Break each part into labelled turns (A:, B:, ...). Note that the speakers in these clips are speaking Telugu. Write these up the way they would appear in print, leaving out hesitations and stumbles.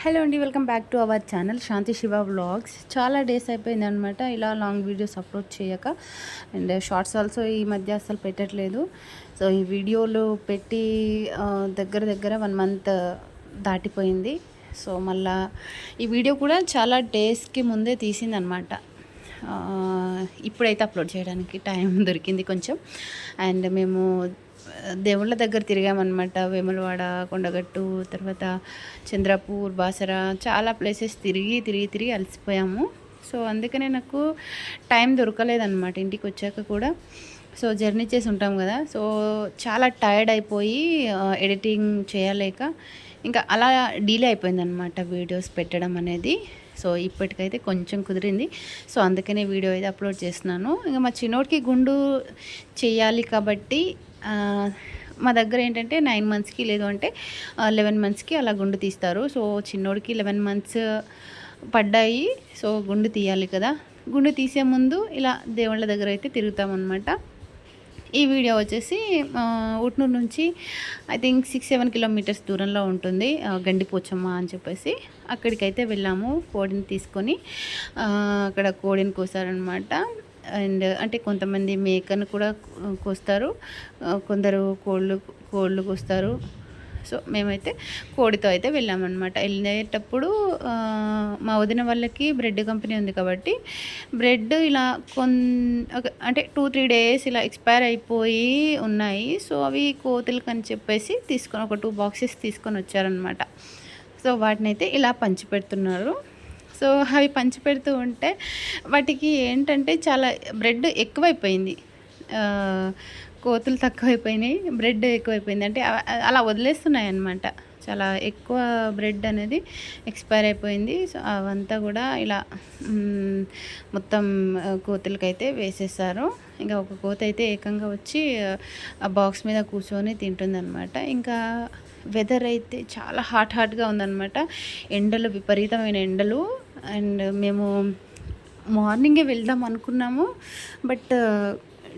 A: హలో అండి, welcome back to our channel Shanti Shiva vlogs. చాలా డేస్ అయిపోయింది అనమాట ఇలా లాంగ్ వీడియోస్ అప్లోడ్ చేయక. అండ్ షార్ట్స్ ఆల్సో ఈ మధ్య అసలు పెట్టట్లేదు. సో ఈ వీడియోలు పెట్టి దగ్గర దగ్గర 1 మంత్ దాటిపోయింది. సో మళ్ళా ఈ వీడియో కూడా చాలా డేస్కి ముందే తీసిందనమాట. ఇప్పుడైతే అప్లోడ్ చేయడానికి టైం దొరికింది కొంచెం. అండ్ మేము దేవుళ్ళ దగ్గర తిరిగామన్నమాట. వేములవాడ, కొండగట్టు, తర్వాత చంద్రపూర్, బాసర చాలా ప్లేసెస్ తిరిగి అలసిపోయాము. సో అందుకనే నాకు టైం దొరకలేదన్నమాట ఇంటికి వచ్చాక కూడా. సో జర్నీ చేసి ఉంటాం కదా, సో చాలా టైర్డ్ అయిపోయి ఎడిటింగ్ చేయలేక ఇంకా అలా డీలే అయిపోయిందనమాట వీడియోస్ పెట్టడం అనేది. సో ఇప్పటికైతే కొంచెం కుదిరింది. సో అందుకనే వీడియో అయితే అప్లోడ్ చేస్తున్నాను. ఇంకా మా చిన్నోడికి గుండు చేయాలి కాబట్టి మా దగ్గర ఏంటంటే 9 మంత్స్కి లేదు అంటే 11 మంత్స్కి అలా గుండు తీస్తారు. సో చిన్నోడికి 11 మంత్స్ పడ్డాయి. సో గుండు తీయాలి కదా. గుండు తీసే ముందు ఇలా దేవుళ్ళ దగ్గర అయితే తిరుగుతామన్నమాట. ఈ వీడియో వచ్చేసి ఉట్నూరు నుంచి ఐ థింక్ 6-7 కిలోమీటర్స్ దూరంలో ఉంటుంది గండిపోచమ్మ అని చెప్పేసి. అక్కడికైతే వెళ్ళాము కోడిని తీసుకొని. అక్కడ కోడిని కోసారనమాట. అండ్ అంటే కొంతమంది మేకను కూడా కోస్తారు, కొందరు కోళ్ళు కోస్తారు. సో మేమైతే కోడితో అయితే వెళ్ళామన్నమాట. వెళ్ళేటప్పుడు మా వదిన వాళ్ళకి బ్రెడ్ కంపెనీ ఉంది కాబట్టి బ్రెడ్ ఇలా అంటే 2-3 డేస్ ఇలా ఎక్స్పైర్ అయిపోయి ఉన్నాయి. సో అవి కోతులకు అని చెప్పేసి తీసుకొని ఒక 2 బాక్సెస్ తీసుకొని వచ్చారనమాట. సో వాటిని అయితే ఇలా పంచిపెడుతున్నారు. సో అవి పంచిపెడుతూ ఉంటే వాటికి ఏంటంటే చాలా బ్రెడ్ ఎక్కువైపోయింది. కోతులు తక్కువైపోయినాయి, బ్రెడ్ ఎక్కువైపోయింది. అంటే అలా వదిలేస్తున్నాయి అన్నమాట. చాలా ఎక్కువ బ్రెడ్ అనేది ఎక్స్పైర్ అయిపోయింది. సో అవంతా కూడా ఇలా మొత్తం కోతులకైతే వేసేసారు. ఇంకా ఒక కోత అయితే ఏకంగా వచ్చి ఆ బాక్స్ మీద కూర్చొని తింటుందన్నమాట. ఇంకా వెదర్ అయితే చాలా హాట్గా ఉందన్నమాట. ఎండలు, విపరీతమైన ఎండలు. అండ్ మేము మార్నింగే వెళ్దాం అనుకున్నాము, బట్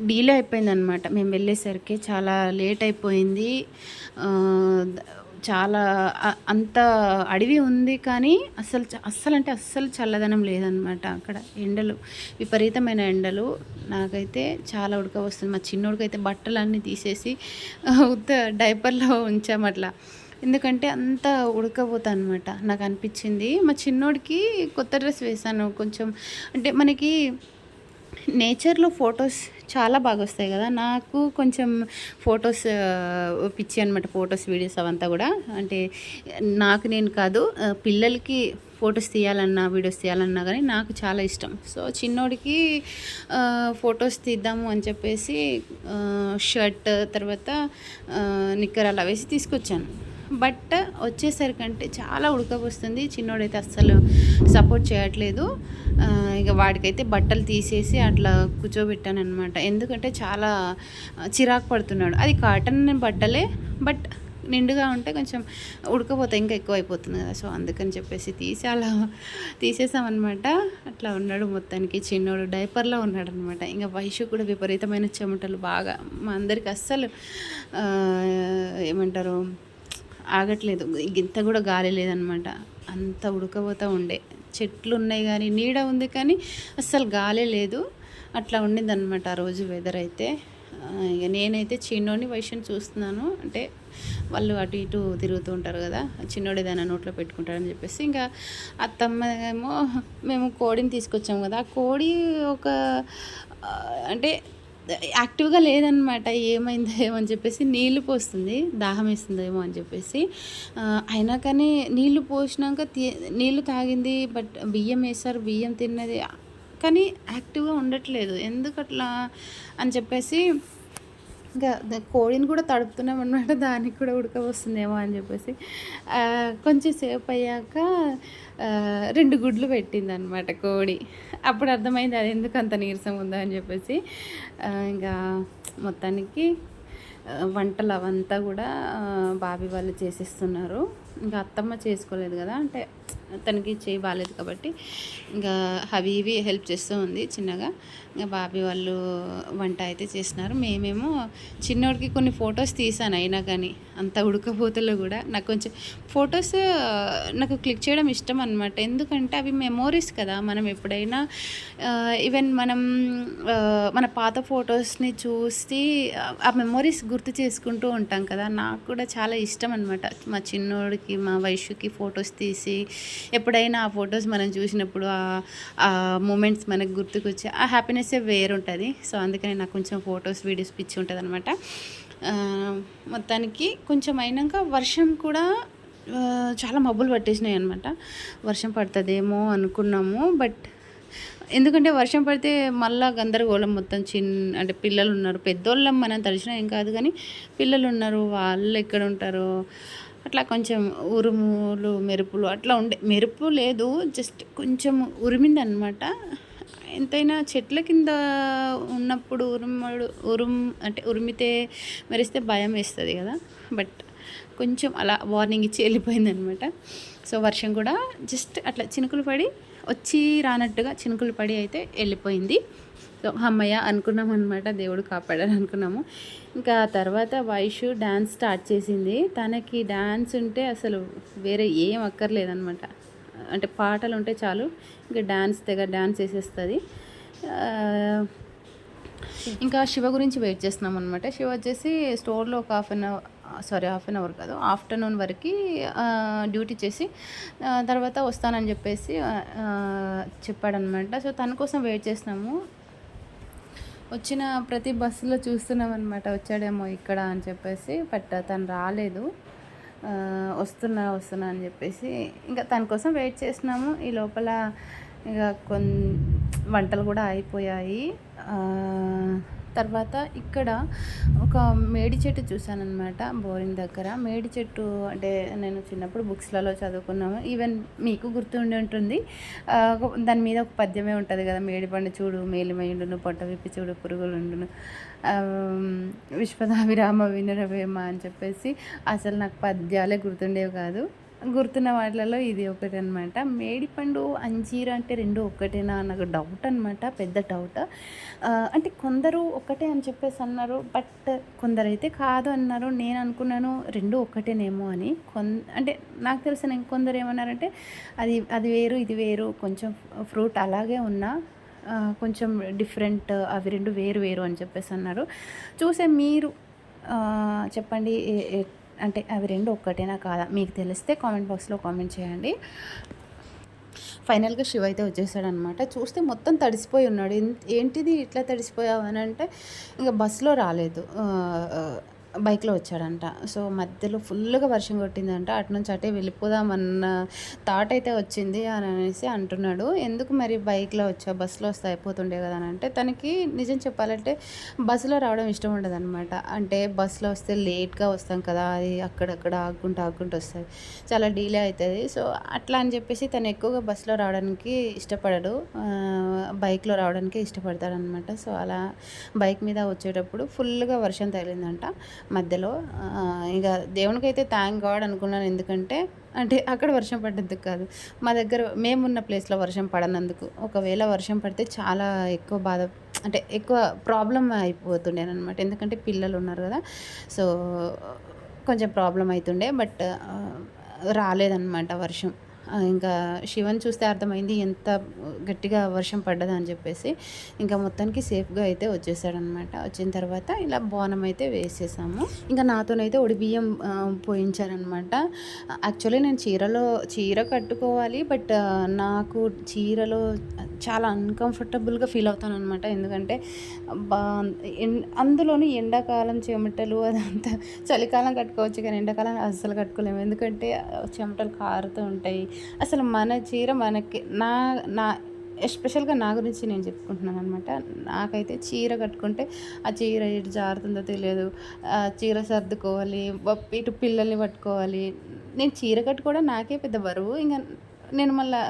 A: డీలే అయిపోయిందనమాట. మేము వెళ్ళేసరికి చాలా లేట్ అయిపోయింది. చాలా అంత అడవి ఉంది కానీ అస్సలు అంటే అస్సలు చల్లదనం లేదనమాట. అక్కడ ఎండలు, విపరీతమైన ఎండలు. నాకైతే చాలా ఉడక వస్తుంది. మా చిన్నోడికైతే బట్టలన్నీ తీసేసి ఉత్త డైపర్లో ఉంచామట్లా, ఎందుకంటే అంత ఉడకపోతా అనమాట. నాకు అనిపించింది. మా చిన్నోడికి కొత్త డ్రెస్ వేశాను. కొంచెం అంటే మనకి నేచర్లో ఫొటోస్ చాలా బాగా వస్తాయి కదా. నాకు కొంచెం ఫొటోస్ పిచ్చి అనమాట. ఫొటోస్, వీడియోస్ అవంతా కూడా. అంటే నాకు నేను కాదు, పిల్లలకి ఫొటోస్ తీయాలన్నా, వీడియోస్ తీయాలన్నా కానీ నాకు చాలా ఇష్టం. సో చిన్నోడికి ఫొటోస్ తీద్దాము అని చెప్పేసి షర్ట్, తర్వాత నిక్కర్ అలా వేసి తీసుకొచ్చాను. బట్ వచ్చేసరికంటే చాలా ఉడకపోస్తుంది. చిన్నోడైతే అస్సలు సపోర్ట్ చేయట్లేదు. ఇక వాడికైతే బట్టలు తీసేసి అట్లా కూర్చోబెట్టాను అనమాట. ఎందుకంటే చాలా చిరాకు పడుతున్నాడు. అది కాటన్ బట్టలే, బట్ నిండుగా ఉంటే కొంచెం ఉడకపోతే ఇంకా ఎక్కువ అయిపోతుంది కదా. సో అందుకని చెప్పేసి తీసి అలా తీసేసామన్నమాట. అట్లా ఉన్నాడు మొత్తానికి. చిన్నోడు డైపర్లో ఉన్నాడు అనమాట. ఇంకా వయసు కూడా విపరీతమైన చెమటలు బాగా. మా అందరికి అస్సలు ఏమంటారు ఆగట్లేదు. ఇంత కూడా గాలి లేదనమాట. అంత ఉడకపోతూ ఉండే. చెట్లు ఉన్నాయి కానీ, నీడ ఉంది కానీ అస్సలు గాలే లేదు. అట్లా ఉండిందనమాట ఆ రోజు వెదర్ అయితే. ఇక నేనైతే చిన్నోడిని వయసుని చూస్తున్నాను. అంటే వాళ్ళు అటు ఇటు తిరుగుతూ ఉంటారు కదా, చిన్నోడు ఏదైనా నోట్లో పెట్టుకుంటారని చెప్పేసి. ఇంకా అత్తమ్మ ఏమో మేము కోడిని తీసుకొచ్చాము కదా, ఆ కోడి ఒక అంటే యాక్టివ్గా లేదనమాట. ఏమైందో ఏమో అని చెప్పేసి నీళ్లు పోస్తుంది, దాహం వేస్తుందేమో అని చెప్పేసి. అయినా కానీ నీళ్లు పోసినాక నీళ్లు తాగింది. బట్ బియ్యం వేస్తారు, బియ్యం తిన్నది, కానీ యాక్టివ్గా ఉండట్లేదు. ఎందుకట్లా అని చెప్పేసి ఇంకా కోడిని కూడా తడుపుతున్నాం అనమాట. దానికి కూడా ఉడకపోస్తుందేమో అని చెప్పేసి కొంచెం సేపు అయ్యాక 2 గుడ్లు పెట్టిందనమాట కోడి. అప్పుడు అర్థమైంది అది ఎందుకు అంత నీరసం ఉందా అని చెప్పేసి. ఇంకా మొత్తానికి వంటలు అవంతా కూడా బాబీ వాళ్ళు చేసేస్తున్నారు. ఇంకా అత్తమ్మ చేసుకోలేదు కదా. అంటే తనకి చేయి బాగాలేదు కాబట్టి ఇంకా అవి ఇవి హెల్ప్ చేస్తూ ఉంది చిన్నగా. ఇంకా బాబీ వాళ్ళు వంట అయితే చేసినారు. మేమేమో చిన్నోడికి కొన్ని ఫొటోస్ తీసాను. అయినా కానీ అంత ఉడకపోతలో కూడా నాకు కొంచెం ఫొటోస్ నాకు క్లిక్ చేయడం ఇష్టం అనమాట. ఎందుకంటే అవి మెమోరీస్ కదా. మనం ఎప్పుడైనా ఈవెన్ మనం మన పాత ఫొటోస్ని చూసి ఆ మెమోరీస్ గుర్తు చేసుకుంటూ ఉంటాం కదా. నాకు కూడా చాలా ఇష్టం అనమాట. మా చిన్నోడికి మా వైష్యుకి ఫొటోస్ తీసి ఎప్పుడైనా ఆ ఫొటోస్ మనం చూసినప్పుడు ఆ మూమెంట్స్ మనకు గుర్తుకొచ్చి ఆ హ్యాపీనెస్సే వేరుంటుంది. సో అందుకని నాకు కొంచెం ఫొటోస్ వీడియోస్ పిచ్చి ఉంటుంది అనమాట. మొత్తానికి కొంచెం అయినాక వర్షం కూడా చాలా మబ్బులు పట్టేసినాయి అనమాట. వర్షం పడుతుందేమో అనుకున్నాము. బట్ ఎందుకంటే వర్షం పడితే మళ్ళా గందరగోళం మొత్తం. అంటే పిల్లలు ఉన్నారు, పెద్దోళ్ళం మనం తడిచినా ఏం కాదు, కానీ పిల్లలు ఉన్నారు, వాళ్ళు ఎక్కడ ఉంటారు. అట్లా కొంచెం ఉరుములు మెరుపులు అట్లా ఉండే. మెరుపు లేదు, జస్ట్ కొంచెం ఉరిమిందనమాట. ఎంతైనా చెట్ల కింద ఉన్నప్పుడు అంటే ఉరిమితే మెరిస్తే భయం వేస్తుంది కదా. బట్ కొంచెం అలా వార్నింగ్ ఇచ్చి వెళ్ళిపోయిందనమాట. సో వర్షం కూడా జస్ట్ అట్లా చినుకులు పడి వచ్చి రానట్టుగా చినుకులు పడి అయితే వెళ్ళిపోయింది. సో అమ్మయ్య అనుకున్నాం అనమాట, దేవుడు కాపాడారు అనుకున్నాము. ఇంకా తర్వాత వైషు డ్యాన్స్ స్టార్ట్ చేసింది. తనకి డ్యాన్స్ ఉంటే అసలు వేరే ఏం అక్కర్లేదనమాట. అంటే పాటలు ఉంటే చాలు, ఇంకా డ్యాన్స్ వేసేస్తుంది. ఇంకా శివ గురించి వెయిట్ చేస్తున్నాం అనమాట. శివ వచ్చేసి స్టోర్లో ఒక హాఫ్ అన్ అవర్ కాదు, ఆఫ్టర్నూన్ వరకు డ్యూటీ చేసి తర్వాత వస్తానని చెప్పేసి చెప్పాడనమాట. సో తన కోసం వెయిట్ చేస్తున్నాము. వచ్చిన ప్రతి బస్సులో చూస్తున్నాం అనమాట, వచ్చాడేమో ఇక్కడ అని చెప్పేసి. బట్ తను రాలేదు. వస్తున్నా అని చెప్పేసి ఇంకా తన కోసం వెయిట్ చేసినాము. ఈ లోపల ఇక వంటలు కూడా అయిపోయాయి. తర్వాత ఇక్కడ ఒక మేడి చెట్టు చూశానమాట బోరింగ్ దగ్గర. మేడి చెట్టు అంటే నేను చిన్నప్పుడు బుక్స్లలో చదువుకున్నాము. ఈవెన్ మీకు గుర్తుండి ఉంటుంది. దాని మీద ఒక పద్యమే ఉంటుంది కదా, మేడి పండు చూడు మేలిమయుండును, పొట్ట విప్పి చూడు పురుగులుండును, విశ్వదాభిరామ వినరవేమ అని చెప్పేసి. అసలు నాకు పద్యాలే గుర్తుండేవి కాదు. గుర్తున్న వాటిలలో ఇది ఒకటి అనమాట. మేడిపండు అంజీర అంటే రెండు ఒకటేనా నాకు డౌట్ అనమాట, పెద్ద డౌట్. అంటే కొందరు ఒకటే అని చెప్పేసి అన్నారు, బట్ కొందరైతే కాదు అన్నారు. నేను అనుకున్నాను రెండు ఒకటేనేమో అని. అంటే నాకు తెలిసిన కొందరు ఏమన్నారంటే అది వేరు ఇది వేరు, కొంచెం ఫ్రూట్ అలాగే ఉన్నా కొంచెం డిఫరెంట్, అవి రెండు వేరు అని చెప్పేసి అన్నారు. చూసే మీరు చెప్పండి, అంటే అవి రెండు ఒక్కటేనా కాదా? మీకు తెలిస్తే కామెంట్ బాక్స్లో కామెంట్ చేయండి. ఫైనల్గా శివ అయితే వచ్చేసాడనమాట. చూస్తే మొత్తం తడిసిపోయి ఉన్నాడు. ఏంటిది ఇట్లా తడిసిపోయావు అని అంటే, ఇంకా బస్సులో రాలేదు, బైక్లో వచ్చాడంట. సో మధ్యలో ఫుల్గా వర్షం కొట్టిందంట. అటు నుంచి అటే వెళ్ళిపోదామన్న థాట్ అయితే వచ్చింది అని అనేసి అంటున్నాడు. ఎందుకు మరి బైక్లో వచ్చా, బస్సులో వస్తే అయిపోతుండే కదా అని అంటే, తనకి నిజం చెప్పాలంటే బస్సులో రావడం ఇష్టం ఉండదు అనమాట. అంటే బస్సులో వస్తే లేట్గా వస్తాం కదా, అది అక్కడక్కడ ఆగుకుంటూ వస్తుంది, చాలా డిలే అవుతుంది. సో అట్లా అని చెప్పేసి తను ఎక్కువగా బస్సులో రావడానికి ఇష్టపడడు, బైక్లో రావడానికి ఇష్టపడతాడనమాట. సో అలా బైక్ మీద వచ్చేటప్పుడు ఫుల్గా వర్షం తగిలిందంట మధ్యలో. ఇక దేవునికైతే థ్యాంక్ గాడ్ అనుకున్నాను. ఎందుకంటే అంటే అక్కడ వర్షం పడ్డందుకు కాదు, మా దగ్గర మేమున్న ప్లేస్లో వర్షం పడనందుకు. ఒకవేళ వర్షం పడితే చాలా ఎక్కువ బాధ, అంటే ఎక్కువ ప్రాబ్లం అయిపోతుండేనమాట. ఎందుకంటే పిల్లలు ఉన్నారు కదా, సో కొంచెం ప్రాబ్లం అవుతుండే. బట్ రాలేదన్నమాట వర్షం. ఇంకా శివన్ చూస్తే అర్థమైంది ఎంత గట్టిగా వర్షం పడ్డదా అని చెప్పేసి. ఇంకా మొత్తానికి సేఫ్గా అయితే వచ్చేసాడనమాట. వచ్చిన తర్వాత ఇలా బోనం అయితే వేసేసాము. ఇంకా నాతోనైతే బియ్యం పోయించారనమాట. యాక్చువల్లీ నేను చీర కట్టుకోవాలి, బట్ నాకు చీరలో చాలా అన్కంఫర్టబుల్గా ఫీల్ అవుతాను అనమాట. ఎందుకంటే అందులోని ఎండాకాలం చెమటలు అదంతా, చలికాలం కట్టుకోవచ్చు కానీ ఎండాకాలం అస్సలు కట్టుకోలేము, ఎందుకంటే చెమటలు కారుతూ ఉంటాయి. అసలు మన చీర మనకి నా ఎస్పెషల్గా నా గురించి నేను చెప్పుకుంటున్నాను అనమాట. నాకైతే చీర కట్టుకుంటే ఆ చీర ఇటు జారుతుందో తెలియదు, చీర సర్దుకోవాలి, ఇటు పిల్లల్ని పట్టుకోవాలి. నేను చీర కట్టుకోవడం నాకే పెద్ద బరువు. ఇంకా నేను మళ్ళీ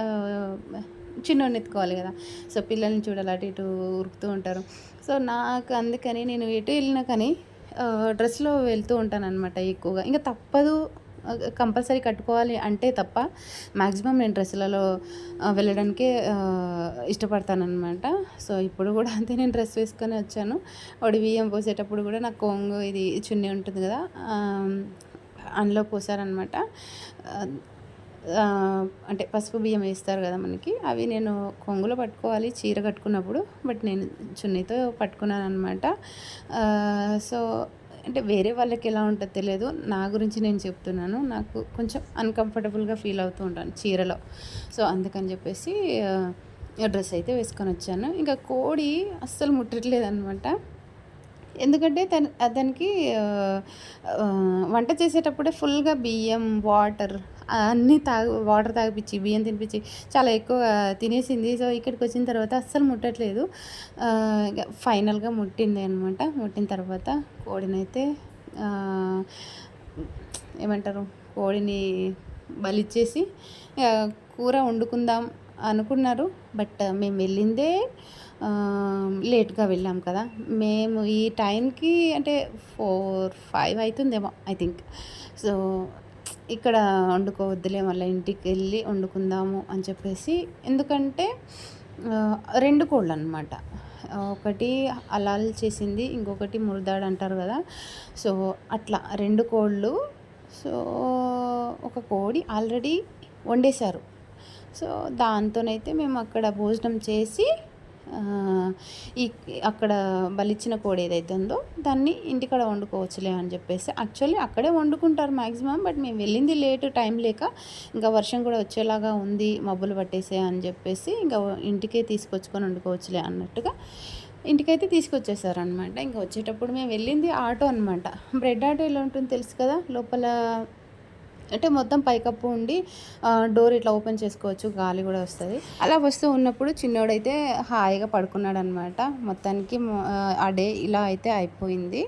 A: చిన్నోడిని ఎత్తుకోవాలి కదా, సో పిల్లల్ని చూడాలి, అటు ఇటు ఉరుకుతూ ఉంటారు. సో నాకు అందుకని నేను ఎటు వెళ్ళినా కానీ డ్రెస్లో వెళ్తూ ఉంటాను అనమాట ఎక్కువగా. ఇంకా తప్పదు కంపల్సరీ కట్టుకోవాలి అంటే తప్ప మ్యాక్సిమం నేను డ్రెస్సులలో వెళ్ళడానికే ఇష్టపడతానన్నమాట. సో ఇప్పుడు కూడా అంతే, నేను డ్రెస్ వేసుకొని వచ్చాను. ఒడి బియ్యం పోసేటప్పుడు కూడా నాకు కొంగు ఇది చున్నీ ఉంటుంది కదా, అందులో పోసారనమాట. అంటే పసుపు బియ్యం వేస్తారు కదా మనకి, అవి నేను కొంగులో పట్టుకోవాలి చీర కట్టుకున్నప్పుడు, బట్ నేను చున్నీతో పట్టుకున్నాను అనమాట. సో అంటే వేరే వాళ్ళకి ఎలా ఉంటుందో తెలియదు, నా గురించి నేను చెప్తున్నాను. నాకు కొంచెం అన్కంఫర్టబుల్గా ఫీల్ అవుతూ ఉంటాను చీరలో. సో అందుకని చెప్పేసి డ్రెస్ అయితే వేసుకొని వచ్చాను. ఇంకా కోడి అస్సలు ముట్టట్లేదు అనమాట. ఎందుకంటే అతనికి వంట చేసేటప్పుడే ఫుల్గా బియ్యం, వాటర్ అన్నీ వాటర్ తాగిపించి, బియ్యం తినిపించి చాలా ఎక్కువ తినేసింది. సో ఇక్కడికి వచ్చిన తర్వాత అస్సలు ముట్టట్లేదు. ఫైనల్గా ముట్టింది అనమాట. ముట్టిన తర్వాత కోడినైతే ఏమంటారు, కోడిని బలిచ్చేసి కూర వండుకుందాం అనుకున్నారు. బట్ మేము వెళ్ళిందే లేట్గా వెళ్ళాం కదా, మేము ఈ టైంకి అంటే 4-5 అవుతుందేమో ఐ థింక్. సో ఇక్కడ వండుకోవద్దులే, మళ్ళీ ఇంటికి వెళ్ళి వండుకుందాము అని చెప్పేసి. ఎందుకంటే 2 కోళ్ళు అనమాట. ఒకటి హలాల్ చేసింది, ఇంకొకటి ముర్దాడ్ అంటారు కదా. సో అట్లా 2 కోళ్ళు. సో ఒక కోడి ఆల్రెడీ వండేశారు. సో దాంతోనైతే మేము అక్కడ భోజనం చేసి అక్కడ బలిచ్చిన కోడి ఏదైతే ఉందో దాన్ని ఇంటికాడ వండుకోవచ్చులే అని చెప్పేసి, యాక్చువల్లీ అక్కడే వండుకుంటారు మ్యాక్సిమం. బట్ మేము వెళ్ళింది లేటు, టైం లేక, ఇంకా వర్షం కూడా వచ్చేలాగా ఉంది, మబ్బులు పట్టేసే అని చెప్పేసి ఇంకా ఇంటికే తీసుకొచ్చుకొని వండుకోవచ్చులే అన్నట్టుగా ఇంటికైతే తీసుకొచ్చేసారనమాట. ఇంకా వచ్చేటప్పుడు మేము వెళ్ళింది ఆటో అనమాట. బ్రెడ్ ఆటో ఎలా ఉంటుంది తెలుసు కదా, లోపల అంటే మొత్తం పైకప్పు ఉండి డోర్ ఇట్లా ఓపెన్ చేసుకోవచ్చు, గాలి కూడా వస్తుంది. అలా వస్తూ ఉన్నప్పుడు చిన్నోడైతే హాయిగా పడుకున్నాడు అనమాట. మొత్తానికి ఆ డే ఇలా అయితే అయిపోయింది.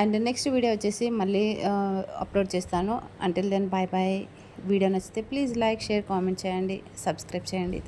A: అండ్ నెక్స్ట్ వీడియో వచ్చేసి మళ్ళీ అప్లోడ్ చేస్తాను. Until then bye bye. Video నచ్చితే ప్లీజ్ లైక్, షేర్, కామెంట్ చేయండి, సబ్స్క్రైబ్ చేయండి.